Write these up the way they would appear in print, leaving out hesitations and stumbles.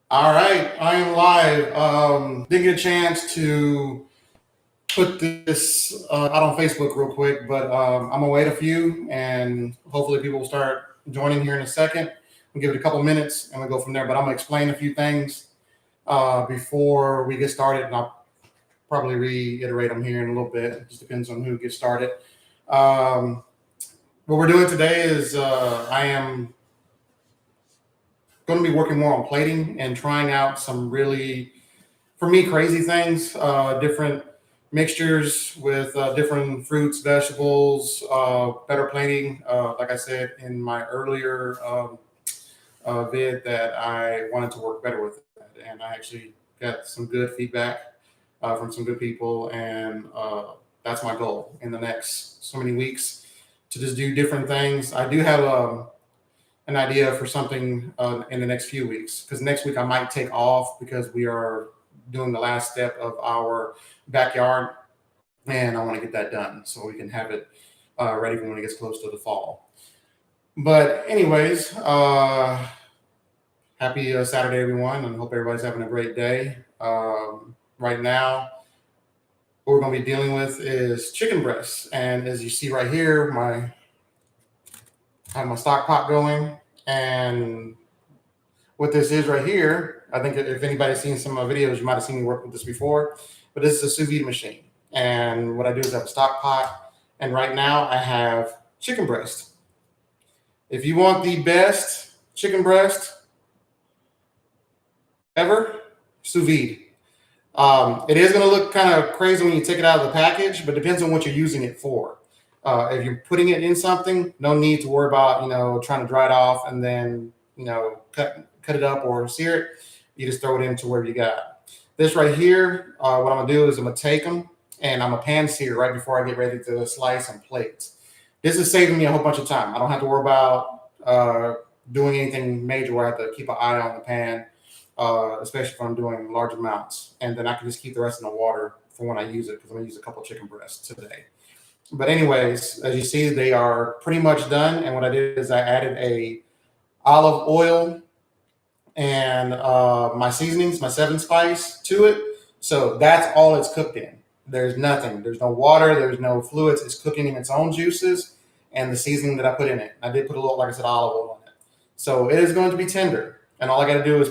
All right, I am live. Didn't get a chance to put this out on Facebook real quick, but I'm gonna wait a few, and hopefully people will start joining here in a second. We'll give it a couple minutes, and we'll go from there. But I'm gonna explain a few things before we get started, and I'll probably reiterate them here in a little bit. It just depends on who gets started. Um, what we're doing today is I am going to be working more on plating and trying out some really, for me, crazy things, different mixtures with different fruits, vegetables, better plating. Like I said in my earlier vid, that I wanted to work better with that, and I actually got some good feedback from some good people, and that's my goal in the next so many weeks to just do different things. I do have an idea for something in the next few weeks, because next week I might take off because we are doing the last step of our backyard, and I want to get that done so we can have it ready for when it gets close to the fall. But anyways, happy Saturday, everyone, and hope everybody's having a great day. Right now, what we're going to be dealing with is chicken breasts, and as you see right here, I have my stock pot going, and what this is right here, I think if anybody's seen some of my videos, you might have seen me work with this before, but this is a sous vide machine. And what I do is I have a stock pot, and right now I have chicken breast. If you want the best chicken breast ever, sous vide. It is going to look kind of crazy when you take it out of the package, but it depends on what you're using it for. If you're putting it in something, no need to worry about trying to dry it off and then cut it up or sear it. You just throw it into where you got. This right here, what I'm gonna do is I'm gonna take them and I'm gonna pan sear right before I get ready to slice and plate. This is saving me a whole bunch of time. I don't have to worry about doing anything major where I have to keep an eye on the pan, especially if I'm doing large amounts. And then I can just keep the rest in the water for when I use it, because I'm gonna use a couple chicken breasts today. But anyways, as you see, they are pretty much done. And what I did is I added a olive oil and my seasonings, my 7 spice to it. So that's all it's cooked in. There's nothing. There's no water. There's no fluids. It's cooking in its own juices and the seasoning that I put in it. I did put a little, like I said, olive oil on it. So it is going to be tender. And all I got to do is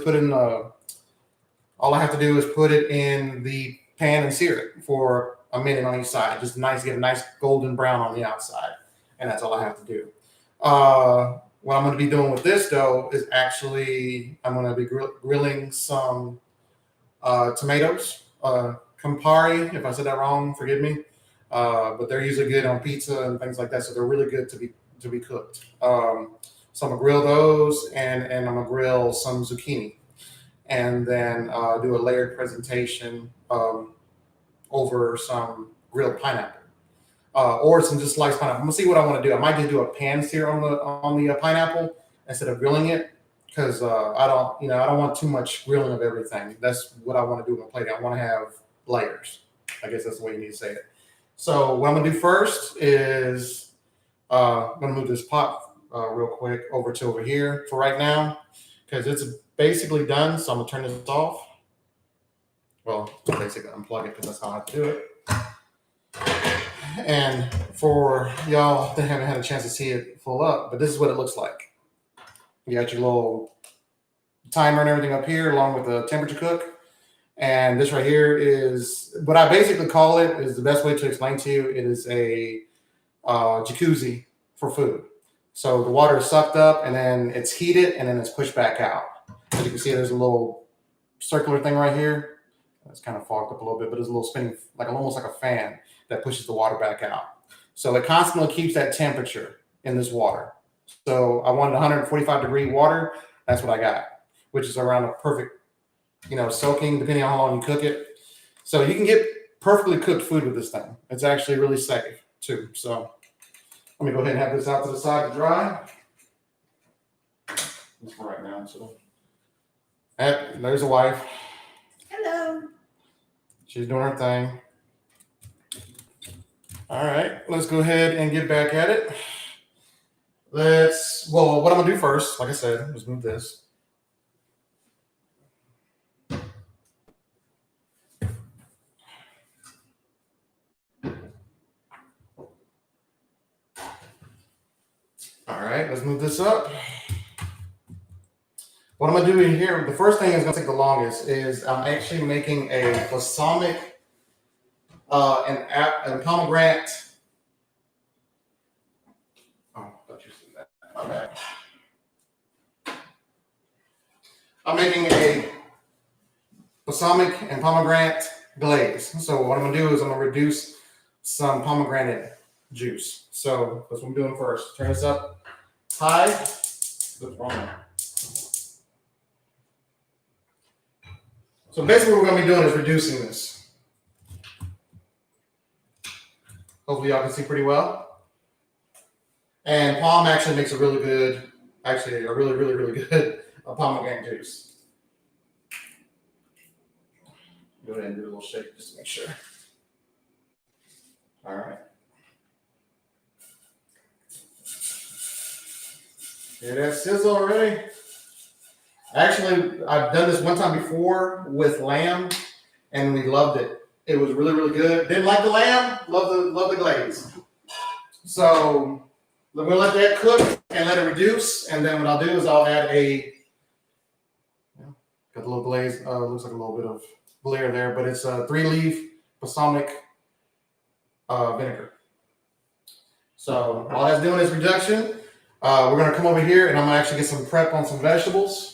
all I have to do is put it in the pan and sear it for a minute on each side. Just get a nice golden brown on the outside. And that's all I have to do. What I'm going to be doing with this dough is actually I'm going to be grilling some tomatoes, Campari. If I said that wrong, forgive me. But they're usually good on pizza and things like that, so they're really good to be cooked. So I'm gonna grill those, and I'm gonna grill some zucchini, and then do a layered presentation over some grilled pineapple. Or some just sliced pineapple. I'm gonna see what I want to do. I might just do a pan sear on the pineapple instead of grilling it, because I don't want too much grilling of everything. That's what I want to do with my plate. I want to have layers. I guess that's the way you need to say it. So what I'm gonna do first is I'm gonna move this pot real quick over here for right now, because it's basically done. So I'm gonna turn this off. Well, basically unplug it, because that's how I do it. And for y'all that haven't had a chance to see it full up, but this is what it looks like. You got your little timer and everything up here, along with the temperature cook. And this right here is what I basically call it, is the best way to explain to you. It is a jacuzzi for food. So the water is sucked up, and then it's heated, and then it's pushed back out. As you can see, there's a little circular thing right here. It's kind of fogged up a little bit, but it's a little spinning, almost like a fan that pushes the water back out. So it constantly keeps that temperature in this water. So I wanted 145-degree water. That's what I got, which is around a perfect, soaking, depending on how long you cook it. So you can get perfectly cooked food with this thing. It's actually really safe too. So let me go ahead and have this out to the side to dry. Just for right now. So there's a wife. Hello. She's doing her thing. All right, let's go ahead and get back at it. What I'm gonna do first, like I said, is move this. right, let's move this up. What I'm gonna do in here, the first thing is gonna take the longest is I'm actually making a balsamic and pomegranate. Oh, I thought you said that. My bad. I'm making a balsamic and pomegranate glaze. So what I'm gonna do is I'm gonna reduce some pomegranate juice. So that's what I'm doing first. Turn this up high. What's wrong? So basically what we're gonna be doing is reducing this. Hopefully y'all can see pretty well. And palm actually makes a really good, actually a really good pomegranate juice. Go ahead and do a little shake just to make sure. All right. Hear that sizzle already? Actually, I've done this one time before with lamb, and we loved it. It was really good. Didn't like the lamb, love the glaze. So we're gonna let that cook and let it reduce, and then what I'll do is I'll add got a little glaze. Looks like a little bit of glare there, but it's a 3-leaf balsamic vinegar. So while that's doing its reduction, we're gonna come over here and I'm gonna actually get some prep on some vegetables.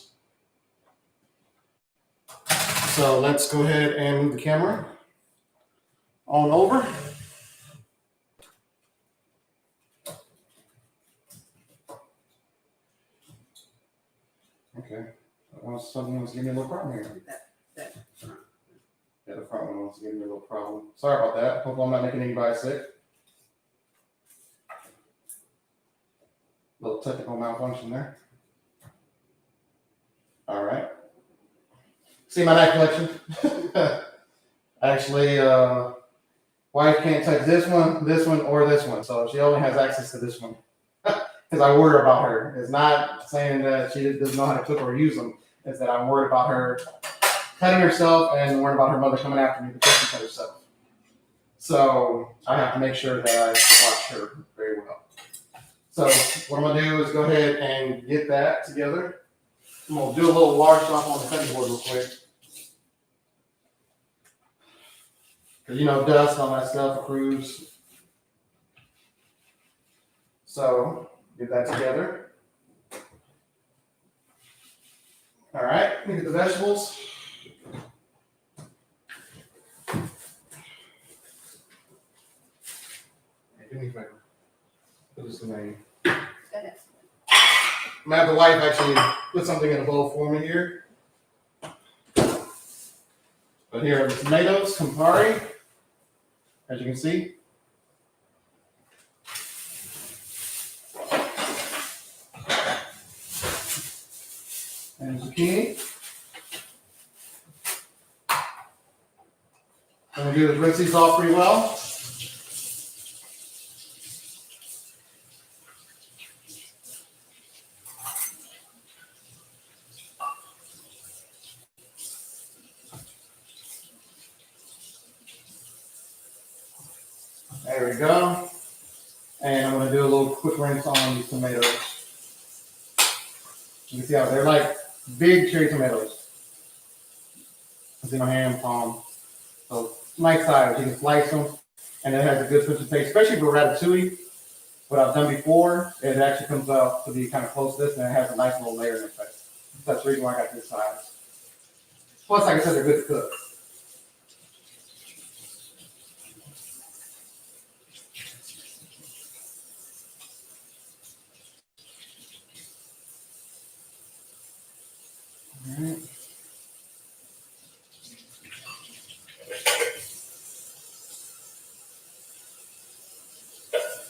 So let's go ahead and move the camera on over. Okay. Something wants to give me a little problem here. Yeah, the front one wants to give me a little problem. Sorry about that. Hopefully I'm not making anybody sick. Little technical malfunction there. All right. See my knife collection? Actually, wife can't touch this one, or this one. So she only has access to this one. Because I worry about her. It's not saying that she doesn't know how to cook or use them. It's that I'm worried about her cutting herself and worried about her mother coming after me because she cut herself. So I have to make sure that I watch her very well. So what I'm gonna do is go ahead and get that together. I'm gonna do a little wash off on the cutting board real quick. Because dust, all that stuff accrues. So get that together. All right, let me get the vegetables. Hey, do me a favor. What is the name? I'm gonna have the wife actually put something in a bowl for me here. But here are the tomatoes, Campari, as you can see. And zucchini. I'm going to do the rinse these off pretty well. There we go. And I'm going to do a little quick rinse on these tomatoes. You can see how they're like big cherry tomatoes. You see my hand, palm. So nice size. You can slice them, and it has a good switch of taste, especially for ratatouille. What I've done before, it actually comes out to be kind of close to this, and it has a nice little layer in effect. That's the reason why I got this size. Plus, like I said, they're good to cook. All right.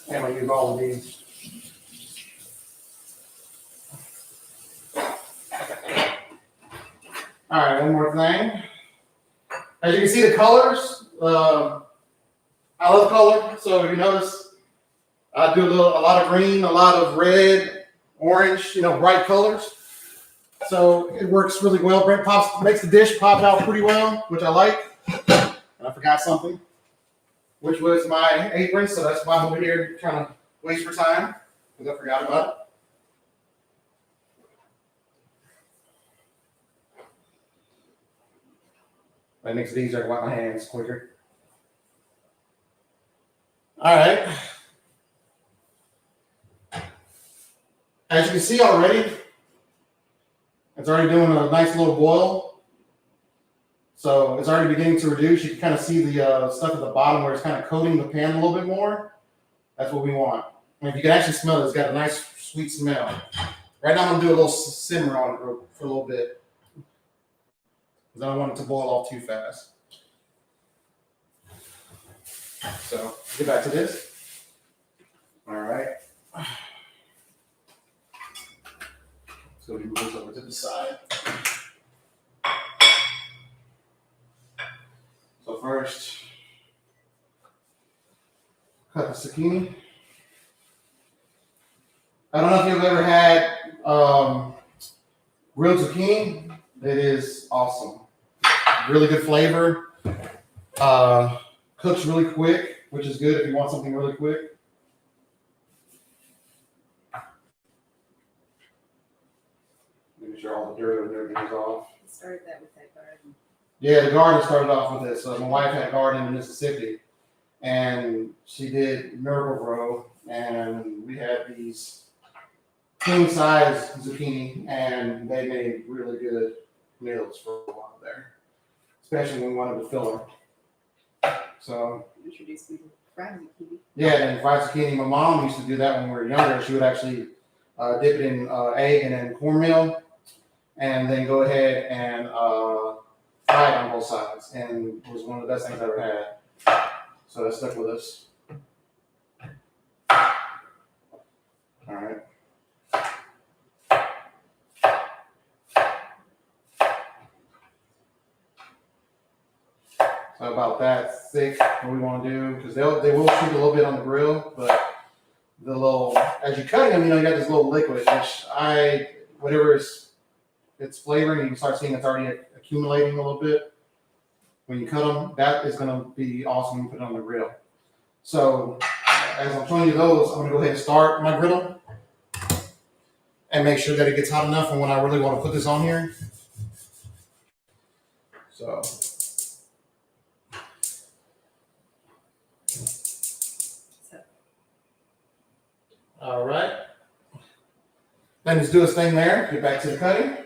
And I'm going to use all of these. All right, one more thing. As you can see, the colors. I love color, so if you notice, I do a lot of green, a lot of red, orange, bright colors. So it works really well. Brent makes the dish pop out pretty well, which I like. And I forgot something, which was my apron. So that's why I'm over here trying to waste your time because I forgot about it. That makes it easier to wipe my hands quicker. All right. As you can see already, it's already doing a nice little boil. So it's already beginning to reduce. You can kind of see the stuff at the bottom where it's kind of coating the pan a little bit more. That's what we want. And if you can actually smell it, it's got a nice sweet smell. Right now I'm gonna do a little simmer on it for a little bit, because I don't want it to boil off too fast. So get back to this. All right. So we move this over to the side. So first, cut the zucchini. I don't know if you've ever had grilled zucchini. It is awesome. Really good flavor. Cooks really quick, which is good if you want something really quick. Making sure all the dirt and everything is off. I started that with that garden. Yeah, the garden started off with this. So my wife had a garden in Mississippi, and she did Miracle-Gro, and we had these king-size zucchini, and they made really good meals for a while there, especially when we wanted to fill her. So Introduced me to fried zucchini. yeah, and fried zucchini. My mom used to do that when we were younger. She would actually dip it in egg and then cornmeal, and then go ahead and fry it on both sides. And it was one of the best things I ever had. So that stuck with us. All right. So about that thick, what we want to do, because they will shoot a little bit on the grill, but the little, as you're cutting them, you got this little liquid, which whatever it's flavoring, you can start seeing it's already accumulating a little bit. When you cut them, that is going to be awesome when you put it on the grill. So as I'm showing you those, I'm going to go ahead and start my griddle and make sure that it gets hot enough and when I really want to put this on here. So. All right. Then just do his thing there. Get back to the cutting.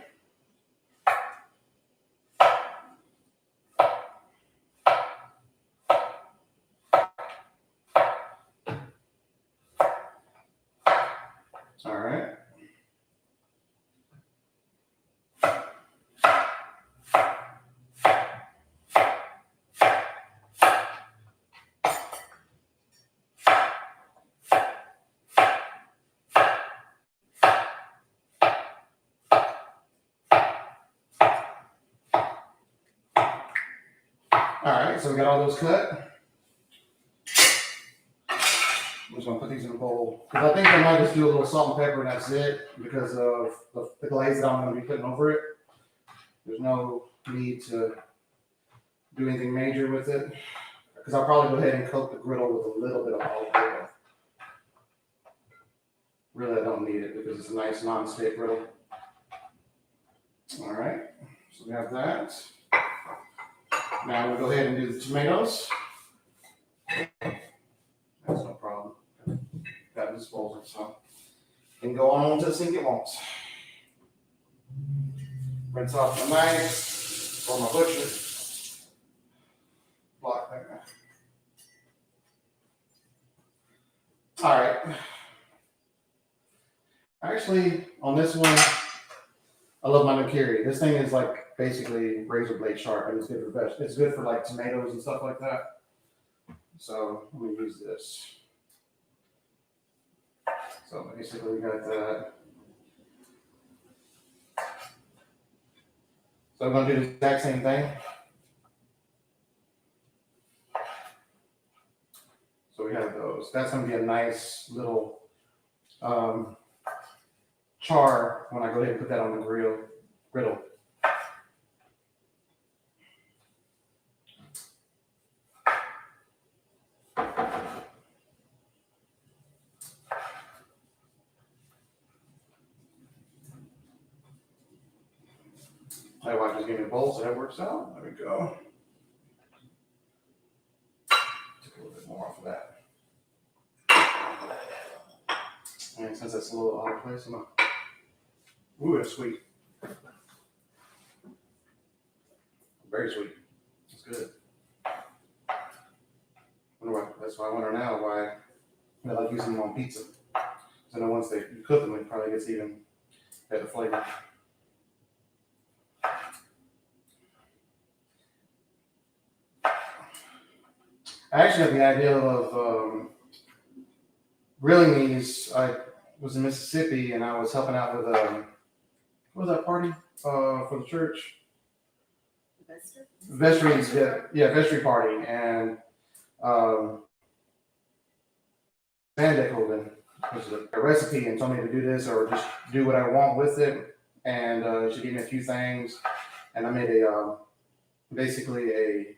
All right. All right, so we got all those cut. I'm just gonna put these in a bowl. Because I think I might just do a little salt and pepper and that's it because of the glaze that I'm gonna be putting over it. There's no need to do anything major with it. Because I'll probably go ahead and coat the griddle with a little bit of olive oil. Really, I don't need it because it's a nice non-stick griddle. All right, so we have that. Now we'll go ahead and do the tomatoes. That's no problem. Got a disposal, so can go on to the sink it wants. Rinse off my knife or my butcher. Block there. All right. Actually, on this one, I love my Nakiri. This thing is like basically razor blade sharp, and it's good for vegetables. It's good for like tomatoes and stuff like that. So let me use this. So basically, we got that. So I'm going to do the exact same thing. So we have those. That's going to be a nice little char when I go ahead and put that on the griddle. My wife just gave me a bowl, so that works out. There we go. more off of that. And since that's a little out of place, I'm gonna. Ooh, that's sweet. Very sweet. It's good. That's why I wonder now why I like using them on pizza. So then once you cook them, it probably gets even better flavor. I actually had the idea of grilling these. I was in Mississippi and I was helping out with what was that party for the church? Veggies, yeah, veggie party, and Van Deckelman was a recipe and told me to do this or just do what I want with it, and she gave me a few things, and I made basically a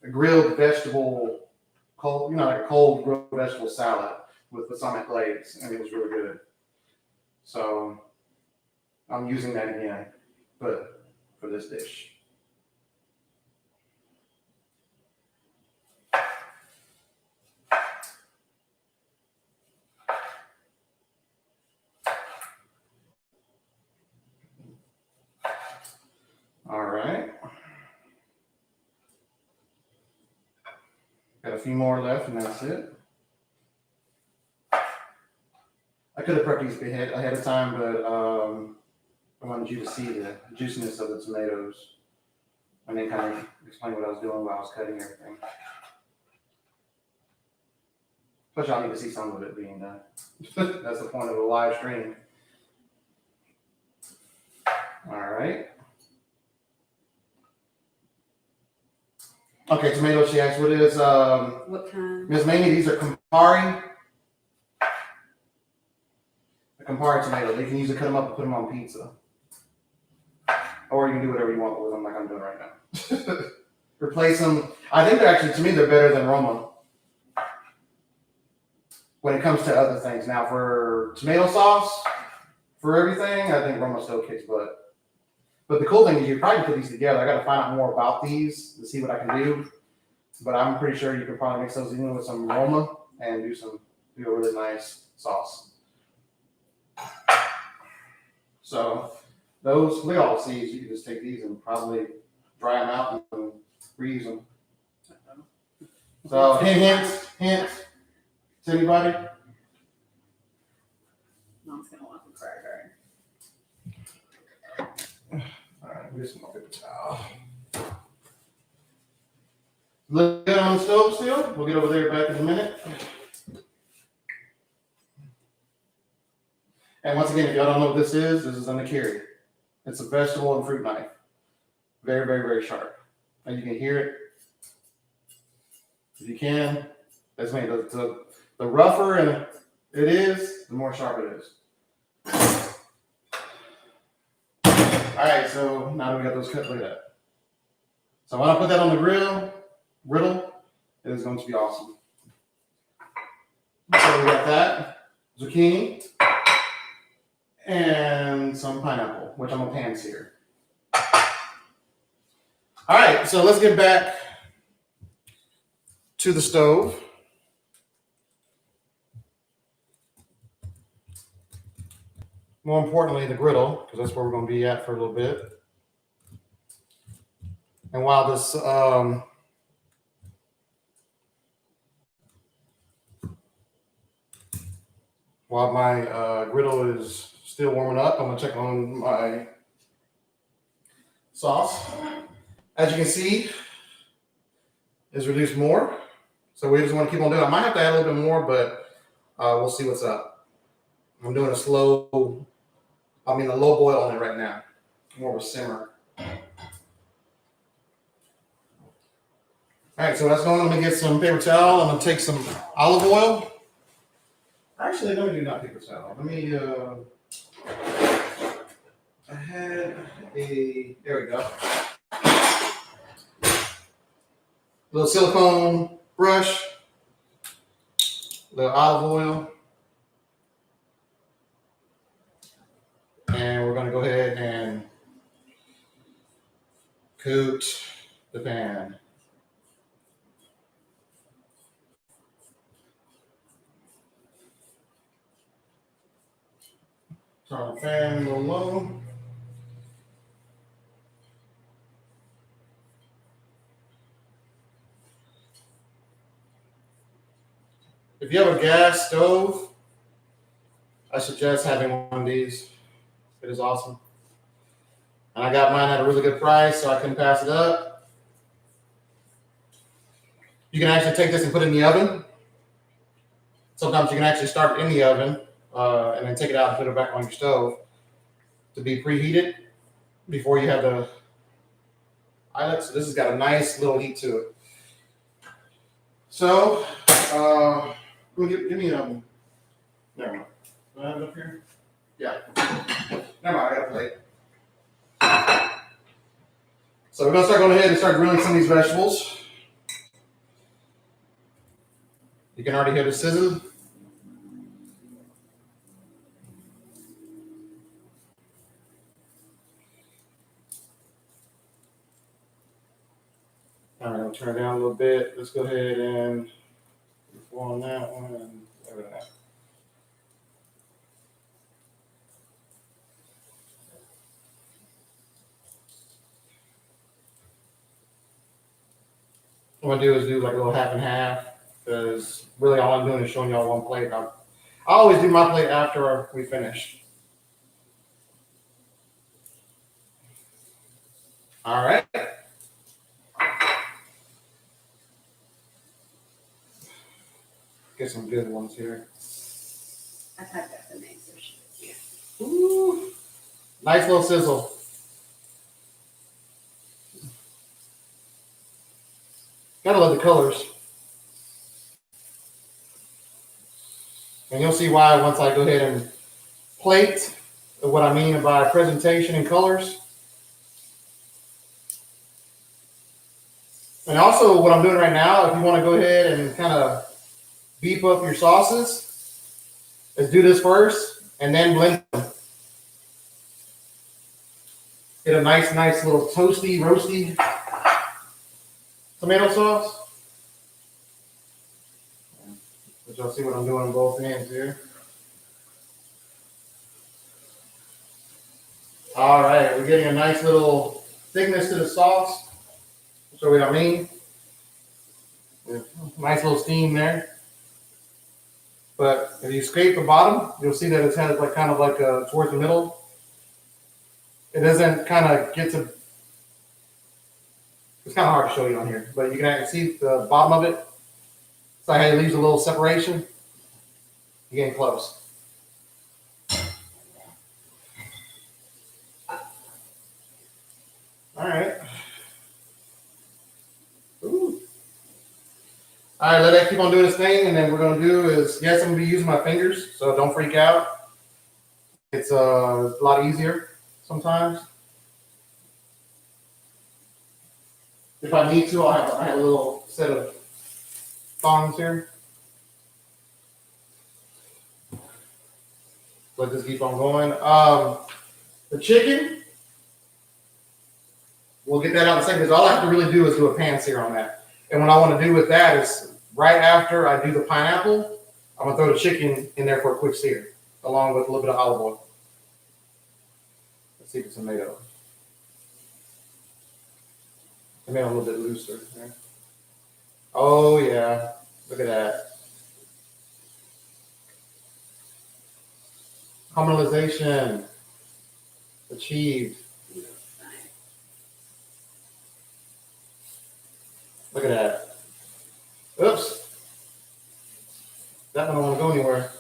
grilled vegetable, like a cold grilled vegetable salad with balsamic glaze, and it was really good. So I'm using that again, but for this dish. All right. Got a few more left, and that's it. I could have prepped these ahead of time, but I wanted you to see the juiciness of the tomatoes and then kind of explain what I was doing while I was cutting everything. Plus, y'all need to see some of it being done. That's the point of a live stream. All right. Okay, tomatoes, she asked, what is, what kind? Ms. Mamie, these are Campari. The Campari tomato. You can usually cut them up and put them on pizza. Or you can do whatever you want with them like I'm doing right now. Replace them. I think they're actually, to me, they're better than Roma when it comes to other things. Now, for tomato sauce, for everything, I think Roma still kicks butt. But the cool thing is you probably put these together. I got to find out more about these to see what I can do. But I'm pretty sure you can probably mix those in with some Roma and do a really nice sauce. So those, look at all the seeds. You can just take these and probably dry them out and reuse them. So hints to anybody? Mom's gonna want the cracker. All right, we'll get some more paper towel. Look good on the stove still. We'll get over there back in a minute. And once again, if y'all don't know what this is an akiri. It's a vegetable and fruit knife. Very, very, very sharp. And you can hear it. If you can, that's me. The rougher and it is, the more sharp it is. All right, so now that we got those cut, look at that. So when I put that on the griddle, it is going to be awesome. So we got that, zucchini, and some pineapple, which I'm gonna pan sear. All right, so let's get back to the stove. More importantly, the griddle, because that's where we're gonna be at for a little bit. And while this while my griddle is still warming up, I'm gonna check on my sauce. As you can see, it's reduced more. So we just want to keep on doing it. I might have to add a little bit more, but we'll see what's up. I'm doing a low boil on it right now. More of a simmer. All right, so that's going. I'm gonna get some paper towel. I'm gonna take some olive oil. Actually, let me do not paper towel. Let me, I had there we go. Little silicone brush, little olive oil. And we're gonna go ahead and coat the pan. Turn the fan a little low. If you have a gas stove, I suggest having one of these. It is awesome. And I got mine at a really good price, so I couldn't pass it up. You can actually take this and put it in the oven. Sometimes you can actually start it in the oven and then take it out and put it back on your stove to be preheated before you have the eyelet. So this has got a nice little heat to it. So, give me never mind. Do I have it up here? Yeah. Never mind, I got a plate. So we're gonna start going ahead and start grilling some of these vegetables. You can already hear the sizzle. All right, I'll turn it down a little bit. Let's go ahead and go on that one and over that. What I'm gonna do is do like a little half and half, because really all I'm doing is showing y'all one plate. I always do my plate after we finish. All right. Get some good ones here. I typed out the name, so she. Ooh, nice little sizzle. Gotta love the colors. And you'll see why once I go ahead and plate what I mean by presentation and colors. And also what I'm doing right now, if you want to go ahead and kind of beef up your sauces, is do this first and then blend them. Get a nice little toasty, roasty tomato sauce. But y'all see what I'm doing on both ends here. All right, we're getting a nice little thickness to the sauce. So what I mean, nice little steam there. But if you scrape the bottom, you'll see that it's had like kind of like towards the middle. It doesn't kind of get to. It's kind of hard to show you on here, but you can actually see the bottom of it. So it leaves a little separation. You're getting close. All right. Ooh. All right, let that keep on doing its thing, and then what we're gonna do is, yes, I'm gonna be using my fingers, so don't freak out. It's a lot easier sometimes. If I need to, I have a little set of thongs here. Let this keep on going. The chicken, we'll get that out in a second, because all I have to really do is do a pan sear on that. And what I want to do with that is right after I do the pineapple, I'm going to throw the chicken in there for a quick sear, along with a little bit of olive oil. Let's see the tomato. Tomato a little bit looser. Right? Oh, yeah. Look at that. Caramelization achieved. Look at that. Oops. That one don't want to go anywhere.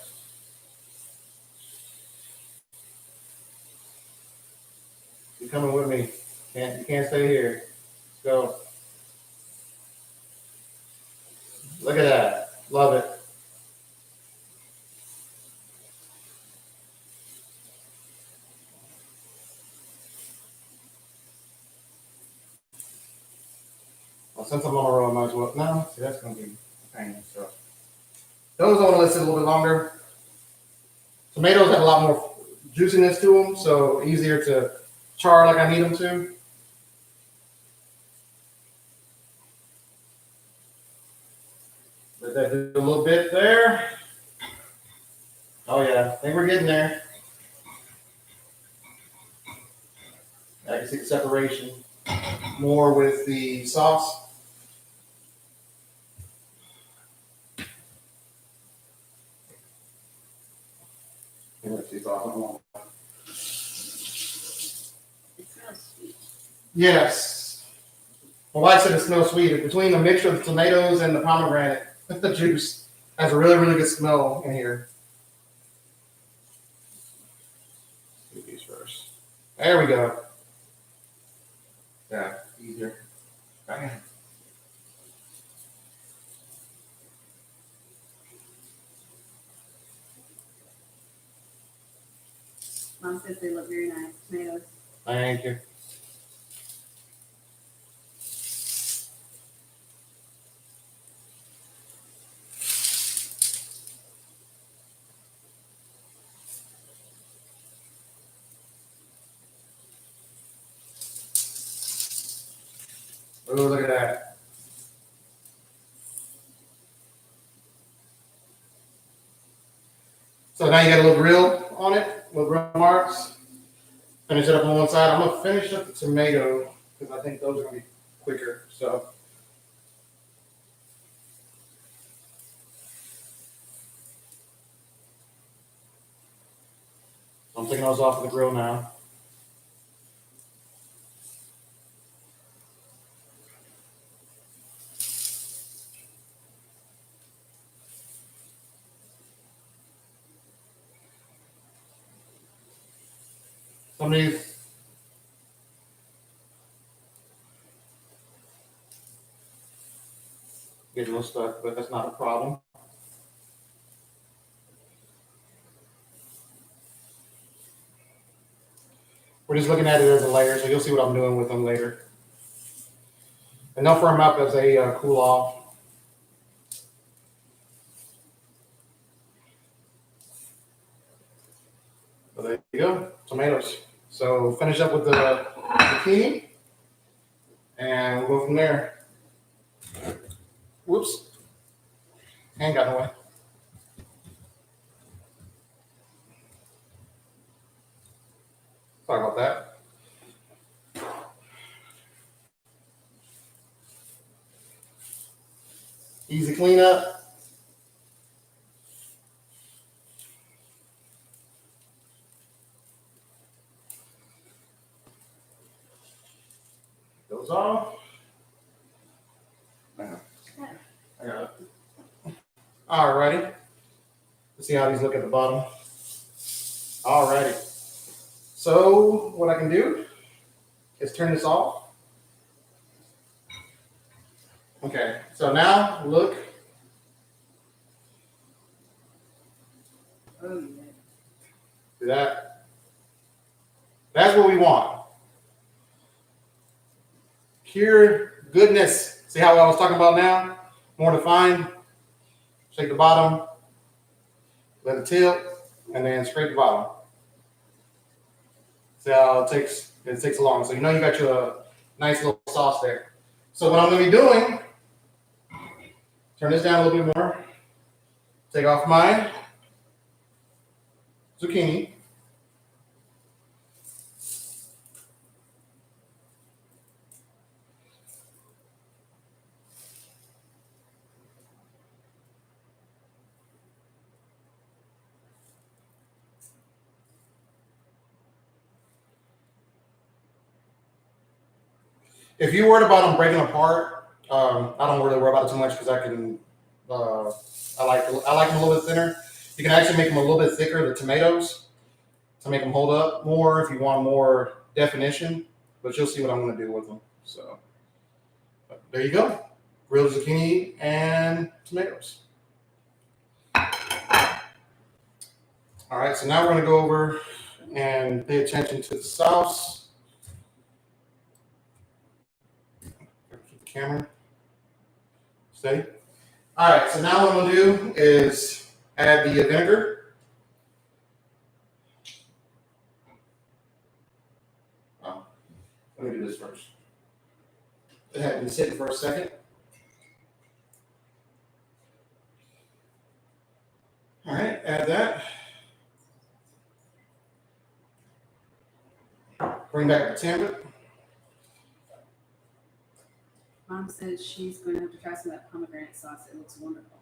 You're coming with me. You can't stay here. Let's go. Look at that. Love it. Well, since I'm on a roll, I might as well. No, see, that's going to be a pain. So those I want to let sit a little bit longer. Tomatoes have a lot more juiciness to them, so easier to char like I need them to. Let that do a little bit there. Oh yeah, I think we're getting there. I can see the separation more with the sauce. Let's see, sauce. It smells sweet. Yes. My wife said it smells sweet. Between the mixture of the tomatoes and the pomegranate, the juice has a really, really good smell in here. Do these first. There we go. Yeah, easier. Bam. Mom says they look very nice. Tomatoes. Thank you. Oh, look at that. So now you got a little grill on it with grill marks. Finish it up on one side. I'm gonna finish up the tomato because I think those are gonna be quicker. So I'm taking those off of the grill now. Some of these get a little stuck, but that's not a problem. We're just looking at it as a layer, so you'll see what I'm doing with them later. And they'll firm up as they cool off. So there you go, tomatoes. So finish up with the zucchini, and we'll go from there. Whoops, hand got in the way. Sorry about that. Easy cleanup. Goes off. I got it. Alrighty. Let's see how these look at the bottom. Alrighty. So what I can do is turn this off. Okay, so now look. Oh, yeah. See that? That's what we want. Pure goodness. See how I was talking about now? More defined. Shake the bottom. Let it tilt. And then scrape the bottom. See how it takes along. So you know you got your nice little sauce there. So what I'm going to be doing, turn this down a little bit more. Take off my zucchini. If you're worried about them breaking apart, I don't really worry about it too much because I can. I like them a little bit thinner. You can actually make them a little bit thicker, the tomatoes, to make them hold up more if you want more definition. But you'll see what I'm going to do with them. So there you go, grilled zucchini and tomatoes. All right, so now we're going to go over and pay attention to the sauce. Keep the camera steady. All right, so now what I'm going to do is add the vinegar. Oh, let me do this first. It had been sitting for a second. All right, add that. Bring back the temper. Mom says she's going to have to try some of that pomegranate sauce. It looks wonderful.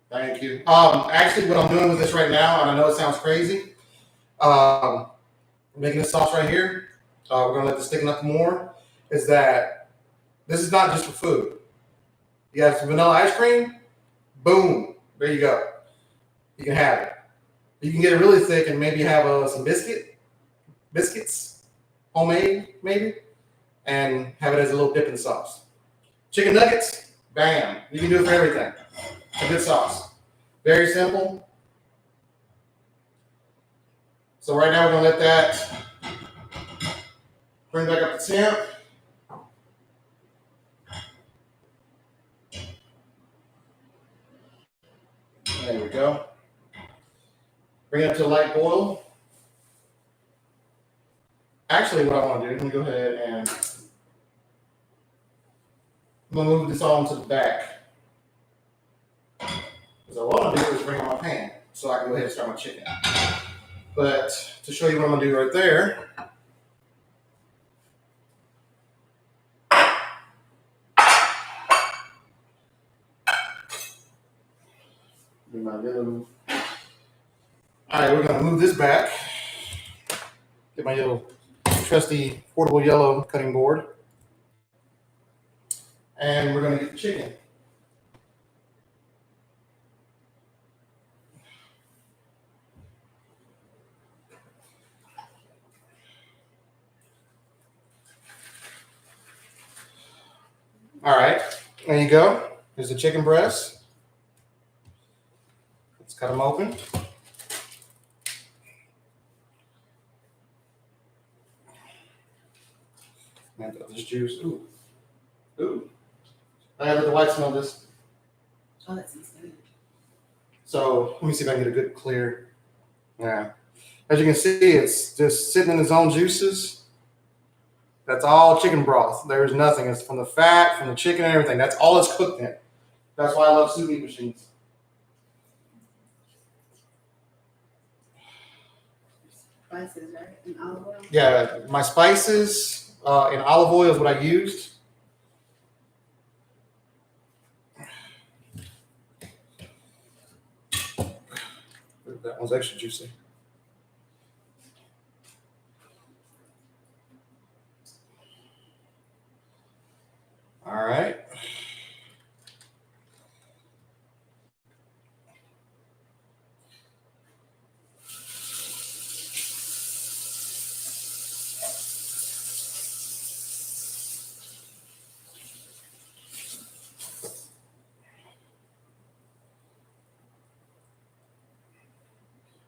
Thank you. Actually, what I'm doing with this right now, and I know it sounds crazy, making this sauce right here, we're gonna let this thicken up more, is that this is not just for food. You have some vanilla ice cream, boom, there you go. You can have it. You can get it really thick and maybe have some biscuits, homemade maybe, and have it as a little dip in the sauce. Chicken nuggets, bam. You can do it for everything. It's a good sauce. Very simple. So right now we're gonna let that bring back up the temp. There we go. Bring it up to a light boil. Actually, what I want to do, let me go ahead and I'm gonna move this all into the back. Because what I want to do is bring on my pan so I can go ahead and start my chicken. But to show you what I'm gonna do right there. All right, we're gonna move this back. Get my little trusty portable yellow cutting board. And we're gonna get the chicken. All right, there you go. Here's the chicken breast. Let's cut them open. And this juice, ooh. I gotta let the white smell this. Oh, that sounds good. So let me see if I can get a good clear. Yeah. As you can see, it's just sitting in its own juices. That's all chicken broth. There's nothing. It's from the fat, from the chicken and everything. That's all it's cooked in. That's why I love sous vide machines. Spices, right? And olive oil? Yeah, my spices and olive oil is what I used. That one's extra juicy. All right.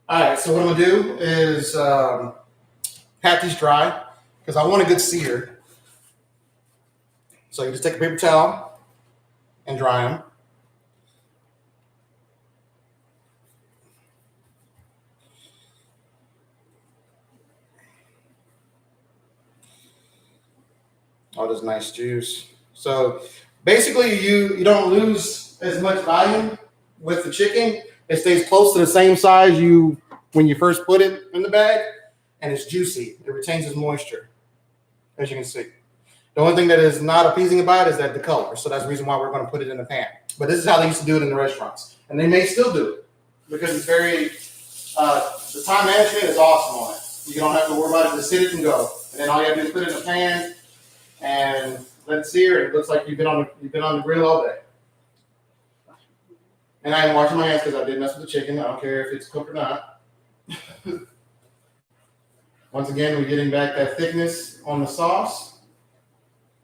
All right, so what I'm gonna do is pat these dry because I want a good sear. So you just take a paper towel and dry them. All this nice juice. So basically you don't lose as much volume with the chicken. It stays close to the same size when you first put it in the bag, and it's juicy. It retains its moisture, as you can see. The only thing that is not appeasing about it is that the color. So that's the reason why we're going to put it in the pan. But this is how they used to do it in the restaurants. And they may still do it because it's very, the time management is awesome on it. You don't have to worry about it. Just sit it and go. And then all you have to do is put it in the pan and let it sear. It looks like you've been on the grill all day. And I am washing my hands because I did mess with the chicken. I don't care if it's cooked or not. Once again, we're getting back that thickness on the sauce.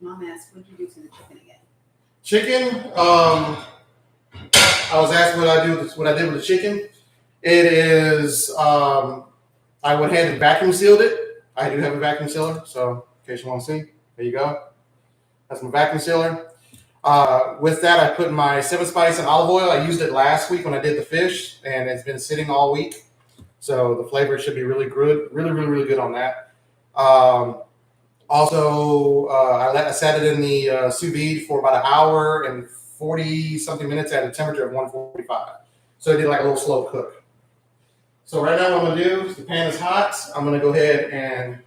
Mom asked, what did you do to the chicken again? Chicken, I was asked what I did with the chicken. It is, I went ahead and vacuum sealed it. I do have a vacuum sealer, so in case you want to see, there you go. That's my vacuum sealer. With that, I put my 7-spice and olive oil. I used it last week when I did the fish, and it's been sitting all week. So the flavor should be really good, really good on that. Also, I sat it in the sous vide for about an hour and 40-something minutes at a temperature of 145. So I did like a little slow cook. So right now what I'm going to do is the pan is hot. I'm going to go ahead and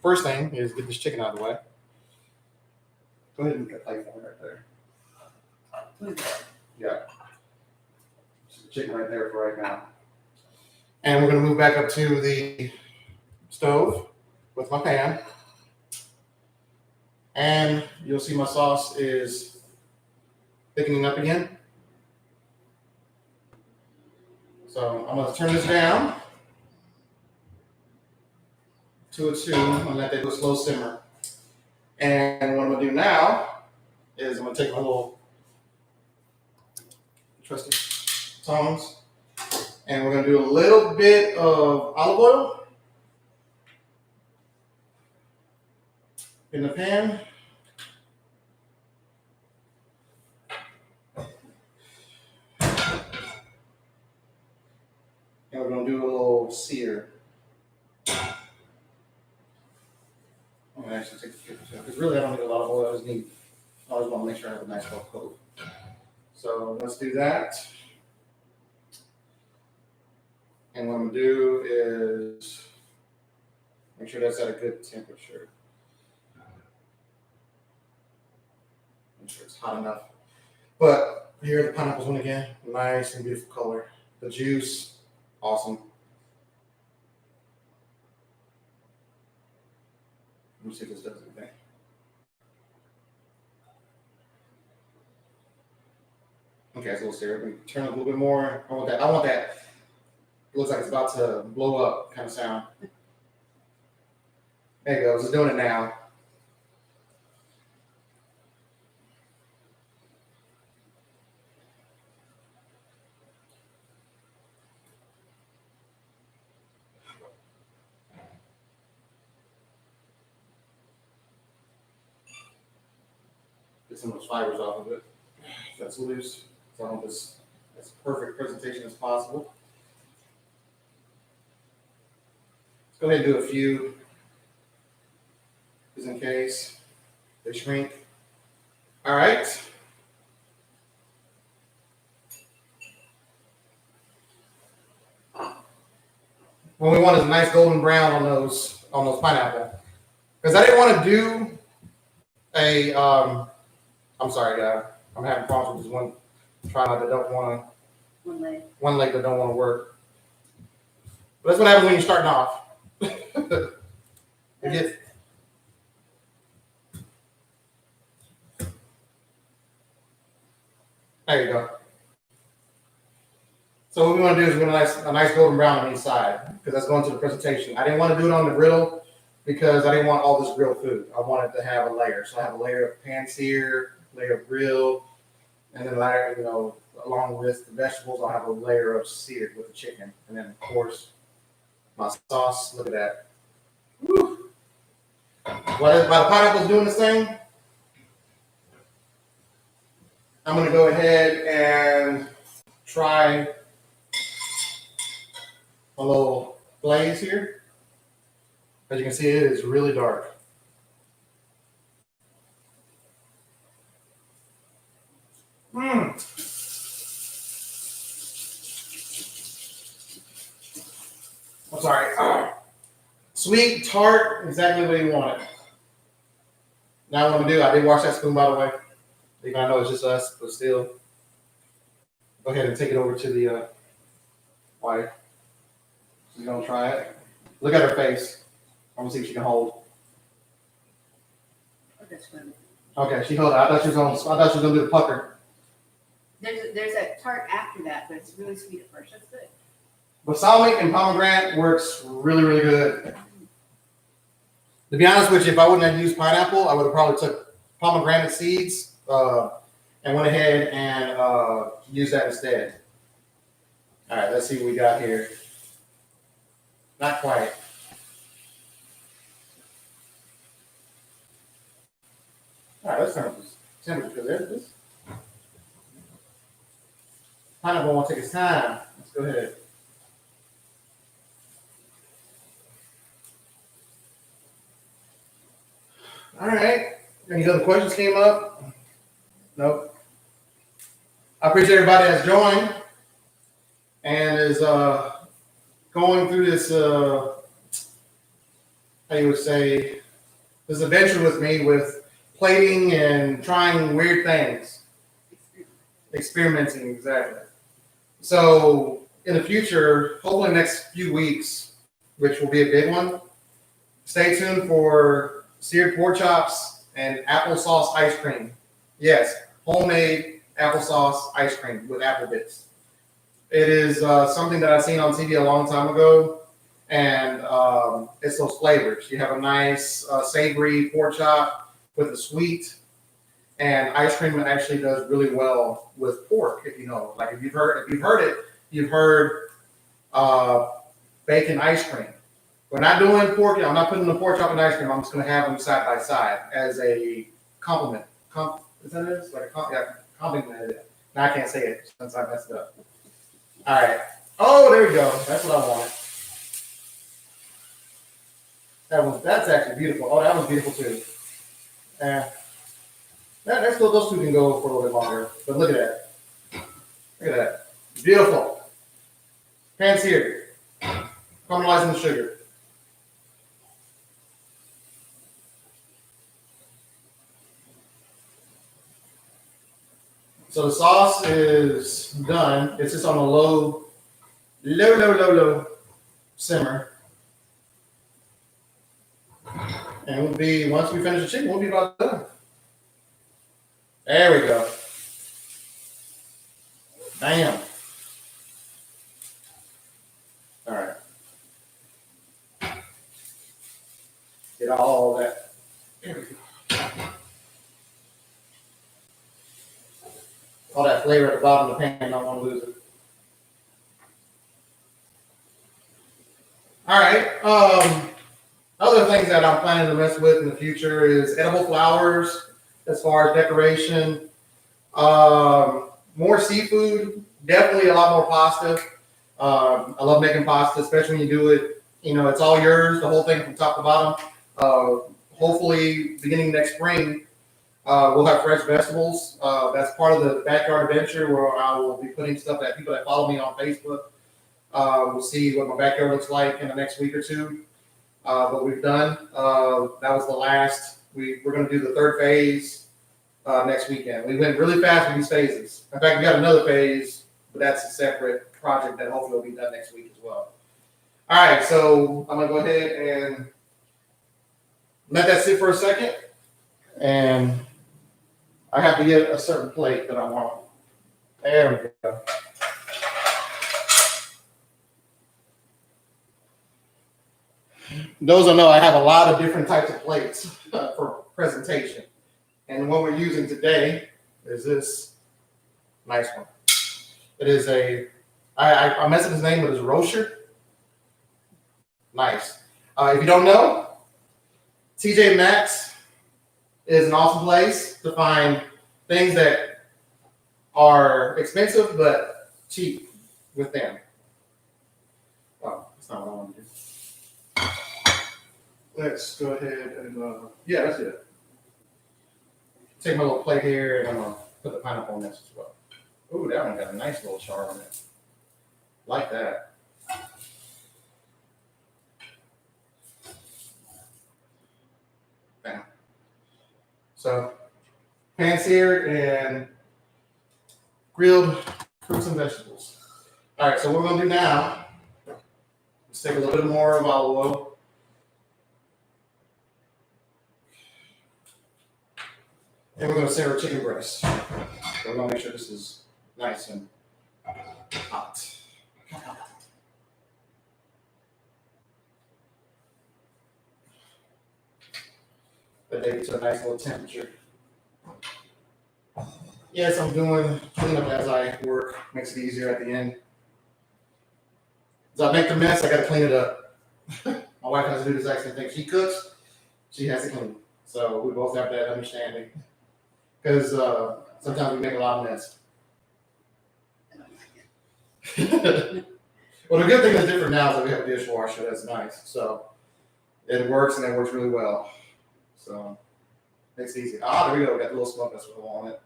first thing is get this chicken out of the way. Go ahead and get plate for me right there. Yeah. Just the chicken right there for right now. And we're going to move back up to the stove with my pan. And you'll see my sauce is thickening up again. So I'm going to turn this down to a 2 and let that do a slow simmer. And what I'm going to do now is I'm going to take my little trusty tongs and we're going to do a little bit of olive oil in the pan. And we're going to do a little sear. I'm going to actually take the picture because really I don't need a lot of oil. I just want to make sure I have a nice well coat. So let's do that. And what I'm going to do is make sure that's at a good temperature. Make sure it's hot enough. But here the pineapples one again. Nice and beautiful color. The juice, awesome. Let me see if this does anything. Okay, it's a little seared. Let me turn it a little bit more. I want that. It looks like it's about to blow up kind of sound. There it goes. It's doing it now. Get some of those fibers off of it. That's loose. So I want this as perfect presentation as possible. Let's go ahead and do a few, just in case they shrink. All right. What we want is a nice golden brown on those pineapple. Because I didn't want to do a I'm sorry, I'm having problems with this one tripod that don't want to. One leg that don't want to work. But that's what happens when you're starting off. There you go. So what we want to do is we want a nice golden brown on each side because that's going to the presentation. I didn't want to do it on the griddle because I didn't want all this grilled food. I wanted to have a layer. So I have a layer of pan sear, layer of grill, and then layer, along with the vegetables, I'll have a layer of seared with the chicken. And then, of course, my sauce. Look at that. Woo. While the pineapple's doing this thing, I'm going to go ahead and try a little glaze here. As you can see, it is really dark. I'm sorry. Sweet, tart, exactly what you want it. Now what I'm gonna do, I did wash that spoon, by the way. Even I know it's just us, but still. Go ahead and take it over to the wife. She's gonna try it. Look at her face. I'm gonna see if she can hold. Okay, she held it. I thought she was gonna do the pucker. There's a tart after that, but it's really sweet at first. That's good. Balsamic and pomegranate works really, really good. To be honest with you, if I wouldn't have used pineapple, I would have probably took pomegranate seeds and went ahead and used that instead. All right, let's see what we got here. Not quite. All right, let's turn this temperature because there's this. Pineapple won't take its time. Let's go ahead. All right. Any other questions came up? Nope. I appreciate everybody that's joined and is going through this how you would say, this adventure with me with plating and trying weird things, experimenting, exactly. So in the future, hopefully next few weeks, which will be a big one, stay tuned for seared pork chops and applesauce ice cream. Yes, homemade applesauce ice cream with apple bits. It is something that I've seen on TV a long time ago, and it's those flavors. You have a nice savory pork chop with a sweet, and ice cream actually does really well with pork. If you know, like if you've heard it, you've heard bacon ice cream. We're not doing pork. I'm not putting the pork chop and ice cream. I'm just going to have them side by side as a compliment. Is that it? Like a compliment. Now I can't say it since I messed it up. All right. Oh, there we go. That's what I wanted. That's actually beautiful. Oh, that was beautiful too. That's still, those two can go for a little bit longer. But look at that. Look at that. Beautiful. Pan seared. Caramelizing the sugar. So the sauce is done. It's just on a low simmer. And we'll be, once we finish the chicken, we'll be about done. There we go. Bam. All right. Get all that. There we go. All that flavor at the bottom of the pan, I don't want to lose it. All right. Other things that I'm planning to mess with in the future is edible flowers as far as decoration. More seafood, definitely a lot more pasta. I love making pasta, especially when you do it, it's all yours, the whole thing from top to bottom. Hopefully, beginning next spring, we'll have fresh vegetables. That's part of the backyard adventure where I will be putting stuff that people that follow me on Facebook will see what my backyard looks like in the next week or two. What we've done, that was the last. We're going to do the third phase next weekend. We went really fast with these phases. In fact, we got another phase, but that's a separate project that hopefully will be done next week as well. All right, so I'm going to go ahead and let that sit for a second. And I have to get a certain plate that I want. There we go. Those who know, I have a lot of different types of plates for presentation. And what we're using today is this nice one. It is I messed up his name, but it's Rocher. Nice. If you don't know, TJ Maxx is an awesome place to find things that are expensive but cheap with them. Oh, that's not what I want to do. Let's go ahead and, yeah, that's it. Take my little plate here and I'm going to put the pineapple on this as well. Ooh, that one got a nice little char on it. Like that. Bam. So, pan seared and grilled fruits and vegetables. All right, so what we're going to do now is take a little bit more of olive oil. And we're going to sear our chicken breast. So we're going to make sure this is nice and hot. But they get to a nice little temperature. Yes, I'm doing cleanup as I work. Makes it easier at the end. As I make the mess, I got to clean it up. My wife has to do this exact same thing. She cooks, she has to clean. So we both have that understanding. Because sometimes we make a lot of mess. Well, the good thing that's different now is that we have a dishwasher. That's nice. So it works, and it works really well. So makes it easy. Ah, there we go. We got the little smoke. That's what I wanted.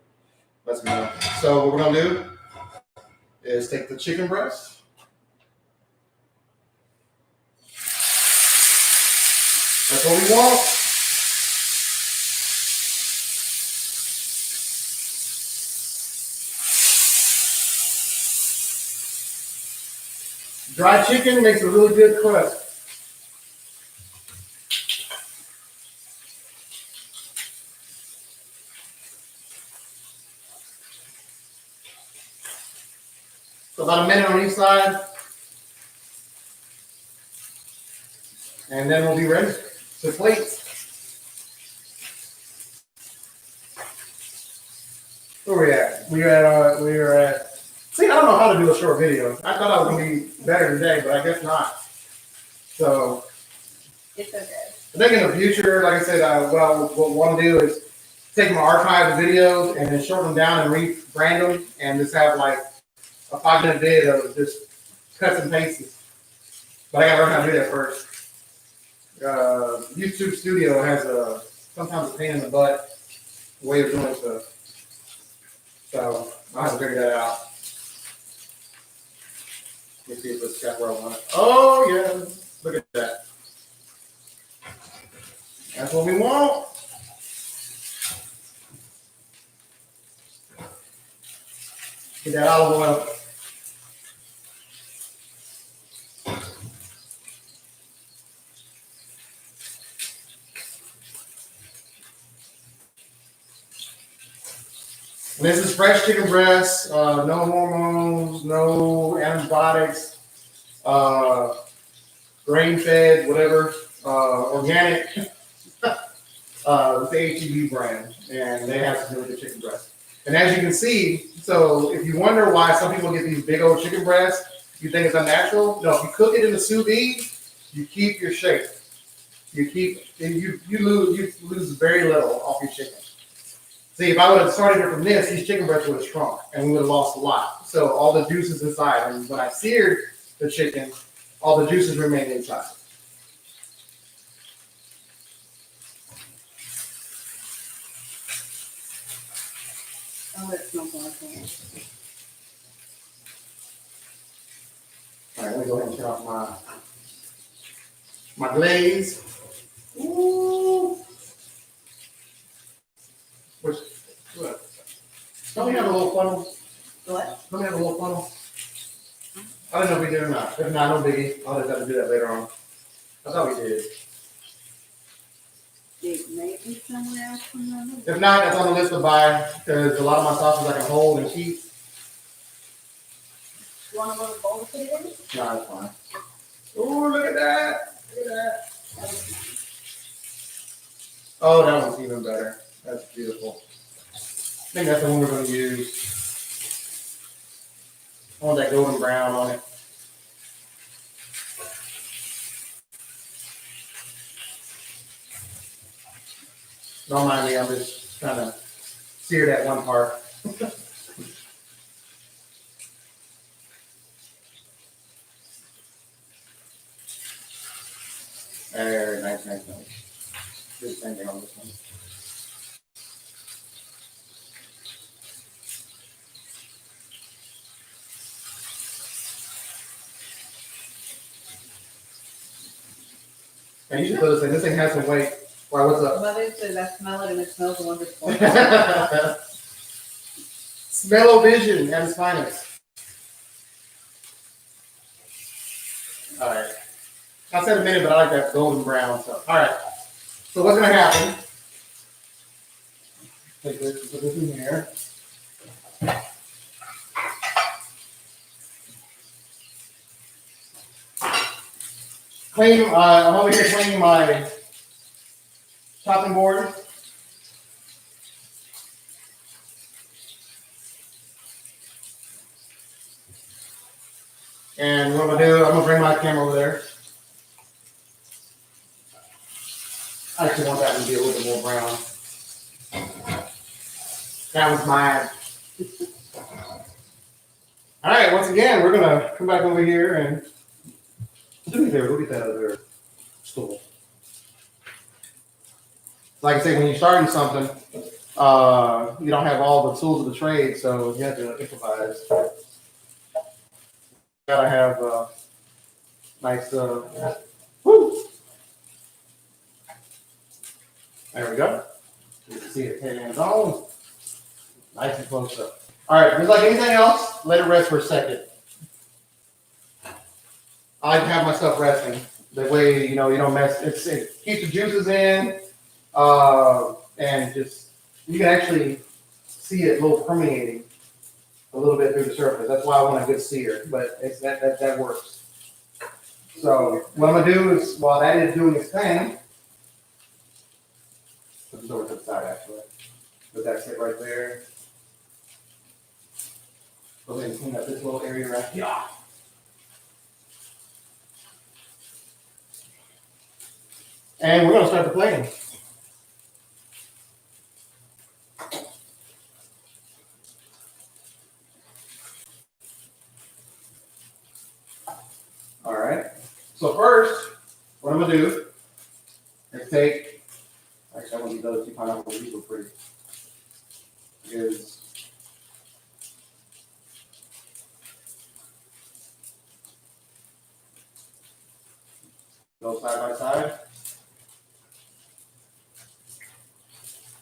Let's go. So what we're going to do is take the chicken breast. That's what we want. Dry chicken makes a really good crust. So about a minute on each side. And then we'll be ready to plate. Where we at? We are at. See, I don't know how to do a short video. I thought I was gonna be better today, but I guess not. So It's okay. I think in the future, like I said, what I want to do is take my archived videos and then shorten them down and rebrand them, and just have like a 5-minute video of just cuts and pastes. But I gotta learn how to do that first. YouTube Studio has sometimes a pain in the butt way of doing stuff. So I'll have to figure that out. Let me see if this got where I want it. Oh yeah, look at that. That's what we want. Get that olive oil. And this is fresh chicken breast, no hormones, no antibiotics, grain-fed, whatever, organic. It's the HEB brand, and they have some really good chicken breast. And as you can see, so if you wonder why some people get these big old chicken breasts, you think it's unnatural. No, if you cook it in the sous vide, you keep your shape. You lose very little off your chicken. See, if I would have started it from this, these chicken breasts would have shrunk, and we would have lost a lot. So all the juices inside, and when I seared the chicken, all the juices remain inside. Oh, it smells awesome. All right, let me go ahead and turn off my glaze. Ooh. What? Don't we have a little funnel? What? Don't we have a little funnel? I don't know if we did or not. If not, no biggie. I'll just have to do that later on. I thought we did. It may be somewhere from the If not, that's on the list to buy because a lot of my sauces I can hold and keep. You want a little bowl to put it in? No, it's fine. Oh, look at that. Look at that. Oh, that one's even better. That's beautiful. I think that's the one we're going to use. I want that golden brown on it. Don't mind me, I'm just trying to sear that one part. Very nice. Do the same thing on this one. And you should put this in. This thing has some weight. Why, what's up? Mother says I smell it and it smells wonderful. Smell-o-vision at its finest. All right. I said a minute, but I like that golden brown stuff. All right. So what's going to happen? Take this and put this in here. I'm over here cleaning my chopping board. And what I'm gonna do, I'm gonna bring my camera over there. I actually want that one to be a little bit more brown. That was mine. All right, once again, we're gonna come back over here and do me a favor, go get that other stool. Like I say, when you're starting something, you don't have all the tools of the trade, so you have to improvise. Gotta have nice, woo! There we go. You can see it hands on. Nice and close up. All right, just like anything else, let it rest for a second. I like to have my stuff resting. That way, you don't mess. It keeps the juices in, and just you can actually see it a little permeating a little bit through the surface. That's why I want a good sear, but it's that works. So what I'm gonna do is while that is doing its thing, put this over to the side actually. But that's it right there. Go ahead and clean up this little area right here. And we're gonna start the plating. All right. So first, what I'm gonna do is take. Actually, I want these other two pineapples. These look pretty. Is go side by side,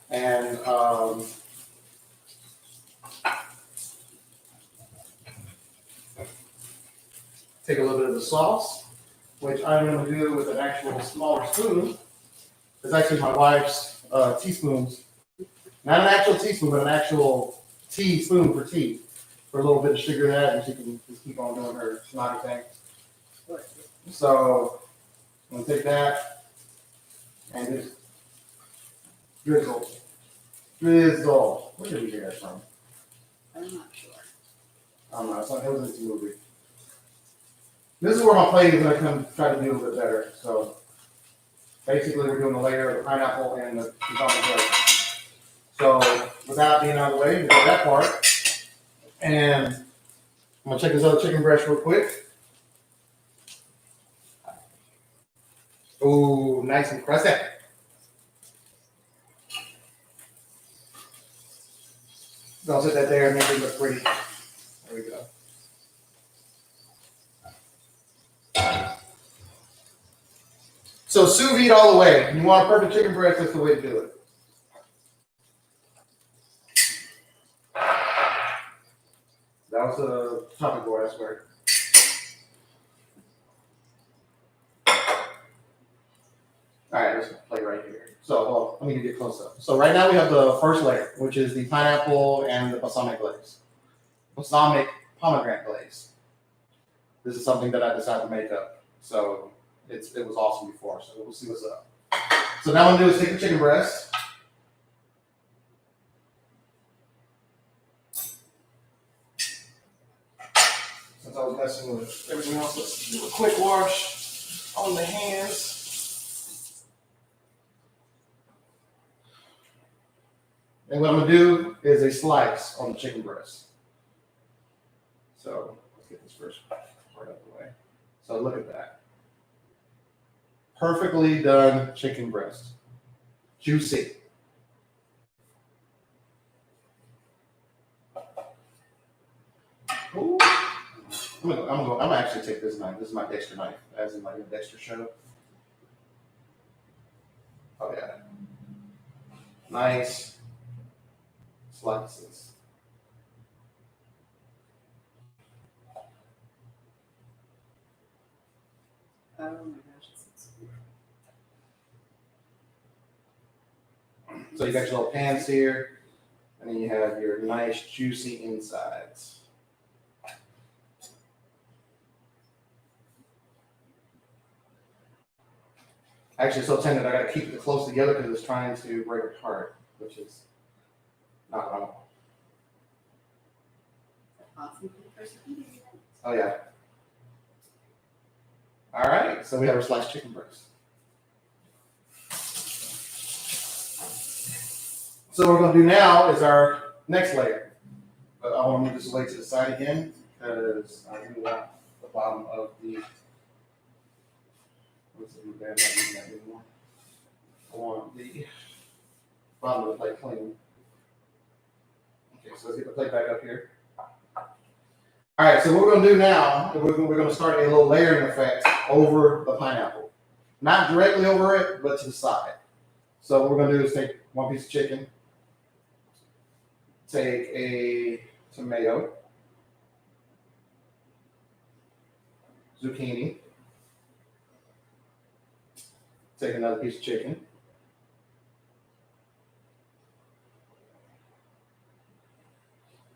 and take a little bit of the sauce, which I'm going to do with an actual smaller spoon. It's actually my wife's teaspoons. Not an actual teaspoon, but an actual teaspoon for tea. For a little bit of sugar in that, and she can just keep on doing her snotty thing. So I'm going to take that and just drizzle. Drizzle. Where did we get that from? I'm not sure. I don't know. It was in this movie. This is where my plate is going to come try to do a bit better. So basically, we're doing a layer of the pineapple and the balsamic glaze. So without being out of the way, we got that part. And I'm going to check this other chicken breast real quick. Oh, nice and crusty. I'll sit that there and make it look pretty. There we go. So sous vide all the way. You want a perfect chicken breast, that's the way to do it. That was a chopping board, I swear. All right, let's play right here. So, let me get close up. So right now we have the first layer, which is the pineapple and the balsamic glaze. Balsamic pomegranate glaze. This is something that I decided to make up. So it was awesome before, so we'll see what's up. So now what I'm gonna do is take the chicken breast. Since I was messing with everything else, let's do a quick wash on the hands. And what I'm gonna do is a slice on the chicken breast. So let's get this first part out of the way. So look at that. Perfectly done chicken breast. Juicy. Ooh. I'm gonna actually take this knife. This is my Dexter knife, as in like a Dexter show. Oh yeah. Nice slices. Oh my gosh, it's So you got your little pans here, and then you have your nice juicy insides. Actually, so tender, I gotta keep it close together because it's trying to break apart, which is not what I want. awesome for the person eating it. Oh yeah. All right, so we have our sliced chicken breast. So what we're gonna do now is our next layer. But I want to move this away to the side again because I really want the bottom of the. What's it? I'm not using that anymore. I want the bottom of the plate clean. Okay, so let's get the plate back up here. All right, so what we're going to do now, we're going to start a little layering effect over the pineapple. Not directly over it, but to the side. So what we're gonna do is take one piece of chicken, take a tomato, zucchini, take another piece of chicken,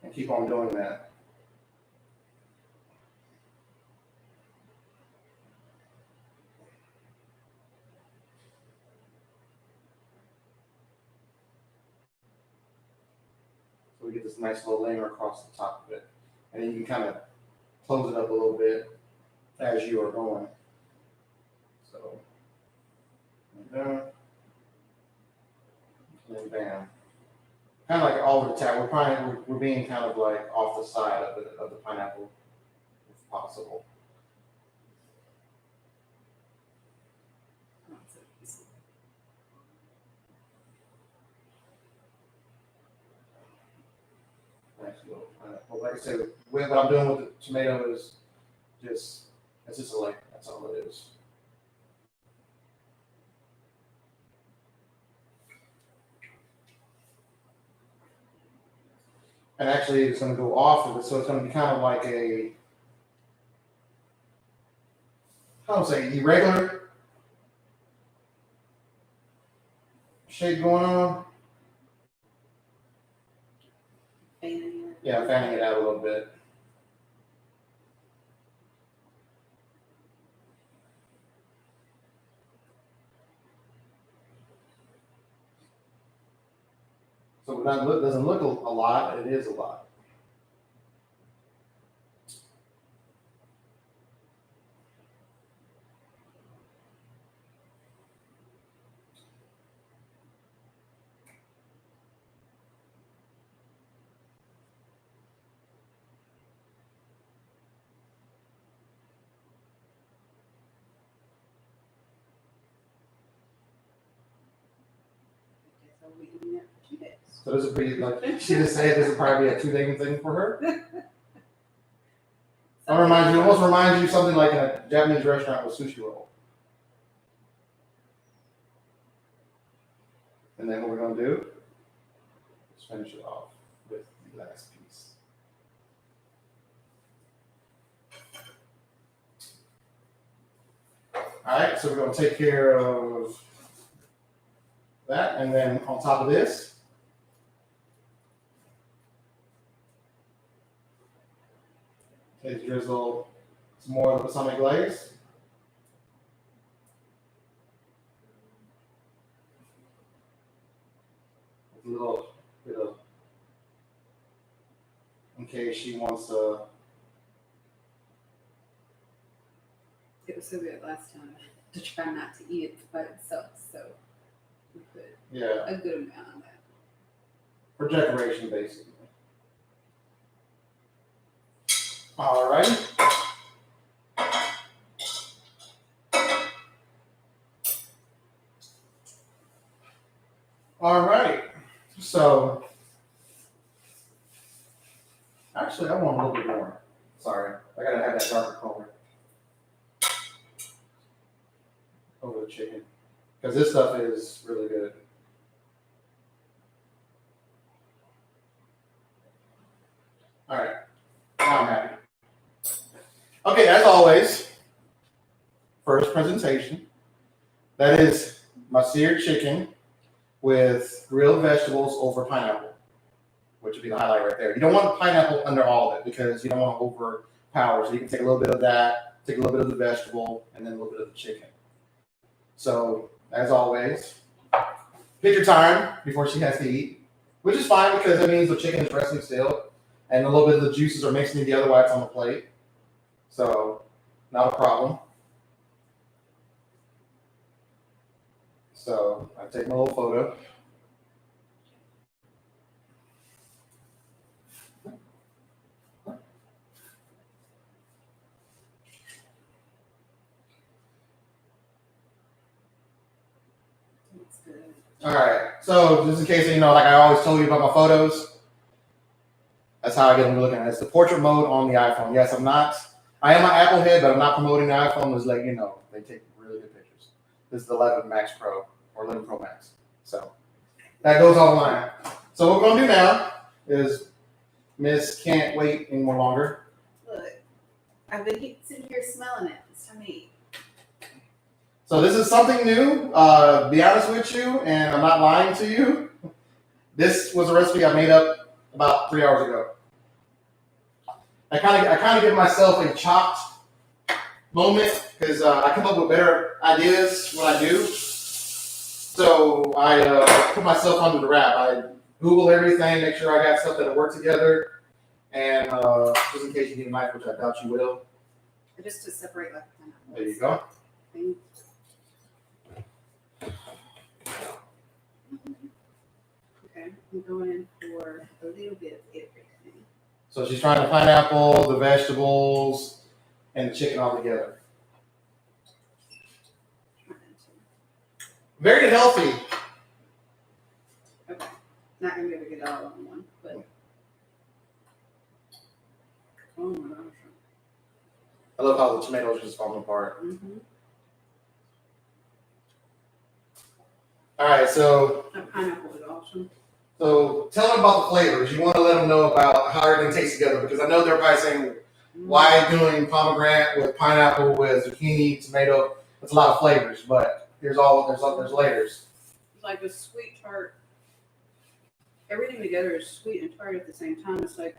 and keep on doing that. So we get this nice little layer across the top of it. And then you can kind of close it up a little bit as you are going. So, and then bam. Kind of like all over the top. We're being kind of like off the side of the pineapple, if possible. Nice little pineapple. Like I said, what I'm doing with the tomato is just, it's just like, that's all it is. And actually, it's going to go off of it, so it's going to be kind of like a, I don't say irregular shape going on. Yeah, fanning it out a little bit. So that doesn't look a lot, it is a lot. So this would be like, she just said this would probably be a 2-day thing for her. It almost reminds you of something like in a Japanese restaurant with sushi roll. And then what we're gonna do is finish it off with the last piece. All right, so we're gonna take care of that, and then on top of this, drizzle some more of the Balsamic Glaze. With a little bit of, in case she wants to. It was so good last time to try not to eat it by itself, so we put a good amount on that. For decoration, basically. All right. All right. So, actually, I want a little bit more. Sorry, I gotta have that darker color over the chicken because this stuff is really good. All right, now I'm happy. Okay, as always, first presentation. That is my seared chicken with grilled vegetables over pineapple, which would be the highlight right there. You don't want pineapple under all of it because you don't want to overpower. So you can take a little bit of that, take a little bit of the vegetable, and then a little bit of the chicken. So, as always, pick your time before she has to eat, which is fine because it means the chicken is resting still, and a little bit of the juices are mixing together while it's on the plate. So, not a problem. So, I take my little photo. All right. So, just in case you know, like I always told you about my photos, that's how I get them looking at it. It's the portrait mode on the iPhone. Yes, I am an Apple head, but I'm not promoting the iPhone. It's like, they take really good pictures. This is the 11 Max Pro or 11 Pro Max. That goes online. So what we're gonna do now is Miss can't wait any more longer. Look, I've been sitting here smelling it. It's time to eat. So this is something new. Be honest with you, and I'm not lying to you. This was a recipe I made up about 3 hours ago. I kind of give myself a chopped moment because I come up with better ideas when I do. So I put myself under the wrap. I Google everything, make sure I got stuff that'll work together, and just in case you need a knife, which I doubt you will. Just to separate like pineapple. There you go. Okay, I'm going in for a little bit of everything. So she's trying the pineapple, the vegetables, and the chicken all together. Very healthy. Okay, not gonna be able to get it all in one, but oh my gosh. I love how the tomatoes just falling apart. Mm-hmm. All right, so That pineapple is awesome. So tell them about the flavors. You want to let them know about how everything tastes together because I know they're probably saying, why doing pomegranate with pineapple with zucchini, tomato? It's a lot of flavors, but there's layers. It's like a sweet tart. Everything together is sweet and tart at the same time. It's like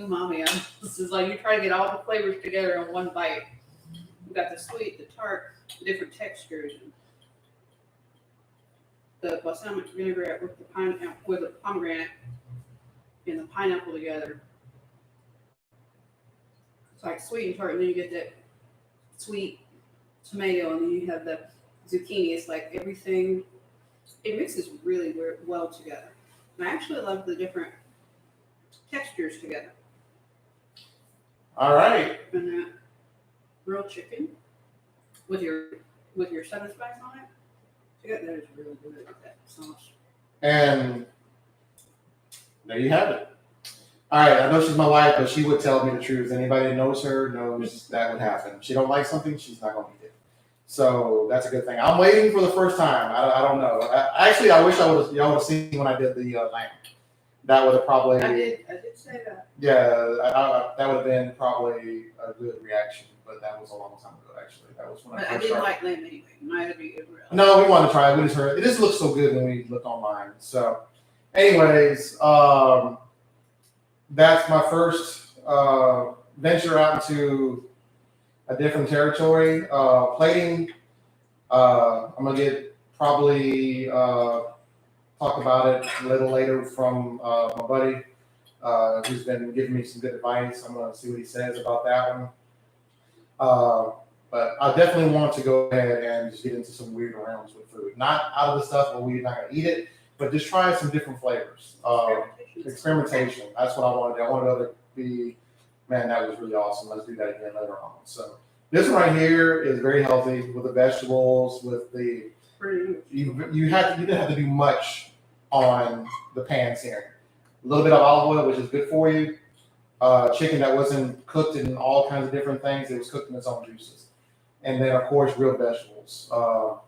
umami. This is like you try to get all the flavors together in one bite. You got the sweet, the tart, the different textures. The balsamic vinaigrette with the pomegranate and the pineapple together. It's like sweet and tart, and then you get that sweet tomato, and then you have the zucchini. It's like everything. It mixes really well together. And I actually love the different textures together. All right. And that grilled chicken with your southern spice on it. That is really good with that sauce. And there you have it. All right, I know she's my wife, but she would tell me the truth. Anybody that knows her knows that would happen. If she don't like something, she's not going to eat it. So that's a good thing. I'm waiting for the first time. I don't know. I wish y'all would have seen when I did the lamb. That would have probably. I did say that. Yeah, that would have been probably a good reaction, but that was a long time ago. Actually, that was when I didn't like lamb anyway. Might be good. No, we wanted to try it. We just heard it just looks so good when we looked online. So, anyways, that's my first venture out into a different territory. Plating. I'm gonna get probably talk about it a little later from my buddy who's been giving me some good advice. I'm gonna see what he says about that one. But I definitely want to go ahead and just get into some weird realms with food. Not out of the stuff where we're not gonna eat it, but just try some different flavors. Experimentation. That's what I want to do. I want to be, man, that was really awesome. Let's do that again later on. So this one right here is very healthy with the vegetables, with the you didn't have to do much on the pan searing. A little bit of olive oil, which is good for you. Chicken that wasn't cooked in all kinds of different things. It was cooked in its own juices. And then, of course, grilled vegetables.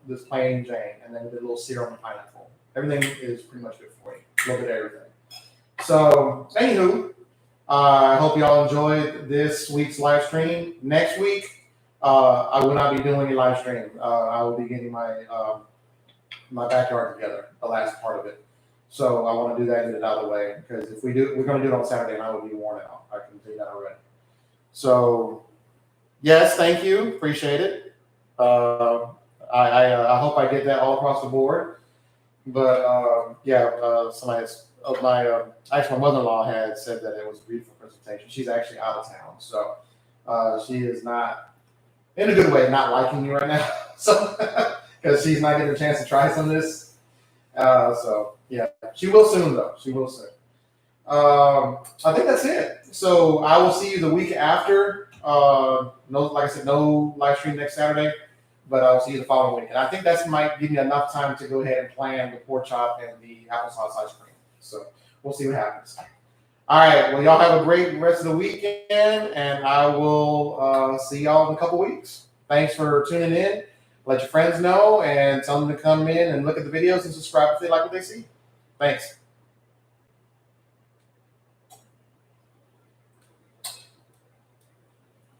This plain Jane. And then the little sear on the pineapple. Everything is pretty much good for you. A little bit of everything. So, anywho, I hope y'all enjoyed this week's live stream. Next week, I will not be doing a live stream. I will be getting my my backyard together, the last part of it. So I want to do that and get it out of the way because if we do, we're going to do it on Saturday and I will be worn out. I can tell you that already. So yes, thank you. Appreciate it. I hope I get that all across the board. But somebody of my actually my mother-in-law had said that it was a beautiful presentation. She's actually out of town, so she is not in a good way not liking me right now. So because she's not getting a chance to try some of this. So yeah, she will soon though. She will soon. I think that's it. So I will see you the week after. Like I said, no live stream next Saturday, but I'll see you the following week. And I think that might give me enough time to go ahead and plan the pork chop and the applesauce ice cream. So we'll see what happens. All right. Well, y'all have a great rest of the weekend, and I will see y'all in a couple weeks. Thanks for tuning in. Let your friends know and tell them to come in and look at the videos and subscribe if they like what they see. Thanks.